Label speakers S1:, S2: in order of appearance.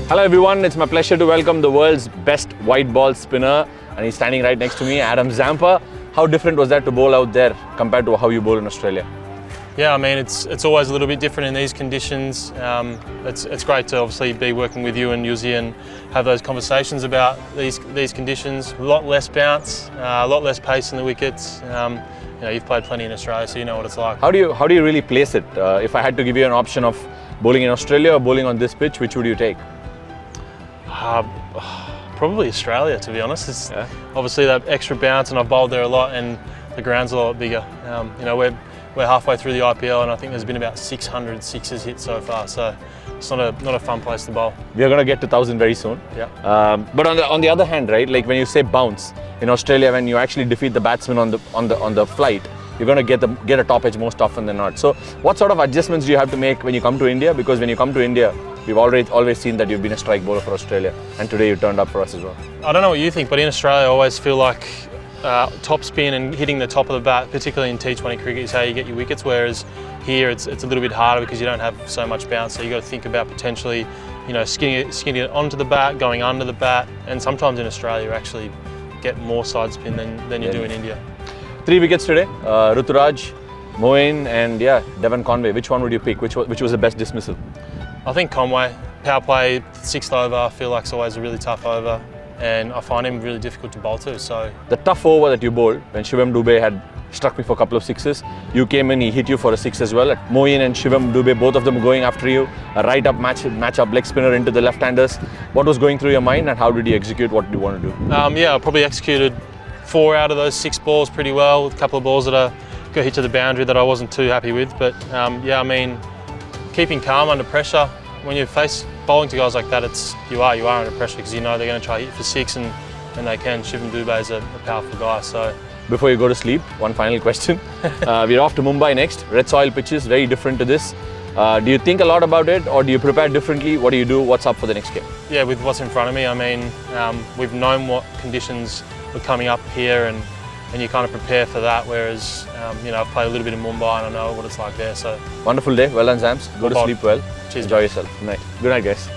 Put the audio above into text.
S1: Hello everyone, it's my pleasure to welcome the world's best white ball spinner, and he's standing right next to me, Adam Zampa. How different was that to bowl out there compared to how you bowl in Australia?
S2: Yeah, I mean it's always a little bit different in these conditions. It's great to obviously be working with you and Yuzi and have those conversations about these conditions. A lot less bounce, a lot less pace in the wickets. You've played plenty in Australia, so you know what it's like.
S1: How do you really place it? If I had to give you an option of bowling in Australia or bowling on this pitch, which would you take?
S2: Probably Australia, to be honest. Obviously that extra bounce, and I've bowled there a lot, and the ground's a lot bigger. We're halfway through the IPL, and I think there's been about 600 sixes hit so far. So it's not a fun place to bowl.
S1: We are going to get to 1,000 very soon.
S2: Yeah.
S1: But on the other hand, right? Like when you say bounce in Australia, when you actually defeat the batsman on the flight, you're going to get a top edge most often than not. So what sort of adjustments do you have to make when you come to India? Because when you come to India, we've always seen that you've been a strike bowler for Australia, and today you turned up for us as well.
S2: I don't know what you think, but in Australia, I always feel like top spin and hitting the top of the bat, particularly in T20 cricket, is how you get your wickets. Whereas here, it's a little bit harder because you don't have so much bounce. So you got to think about potentially, skinning it onto the bat, going under the bat, and sometimes in Australia, you actually get more side spin than you do in India.
S1: 3 wickets today: Ruturaj, Moeen, and Devon Conway. Which one would you pick? Which was the best dismissal?
S2: I think Conway. Power play, 6th over, I feel like it's always a really tough over, and I find him really difficult to bowl to. So
S3: the tough over that you bowled when Shivam Dube had struck me for a couple of sixes, you came in, he hit you for a 6 as well. Moeen and Shivam Dube, both of them going after you, a right up match up leg spinner into the left-handers. What was going through your mind, and how did you execute what you want to do?
S2: I probably executed 4 out of those 6 balls pretty well, with a couple of balls that got hit to the boundary that I wasn't too happy with. But keeping calm under pressure. When you face bowling to guys like that, you are under pressure, because you know they're going to try to hit for 6, and they can. Shivam Dube is a powerful guy. So
S3: before you go to sleep, one final question. We're off to Mumbai next. Red soil pitches, very different to this. Do you think a lot about it, or do you prepare differently? What do you do? What's up for the next game?
S2: Yeah, with what's in front of me, we've known what conditions were coming up here, and you kind of prepare for that. Whereas, I've played a little bit in Mumbai, and I know what it's like there. So
S3: wonderful day. Well done, Zams. Go to sleep well.
S2: Cheers.
S3: Enjoy yourself. Good night. Good night, guys.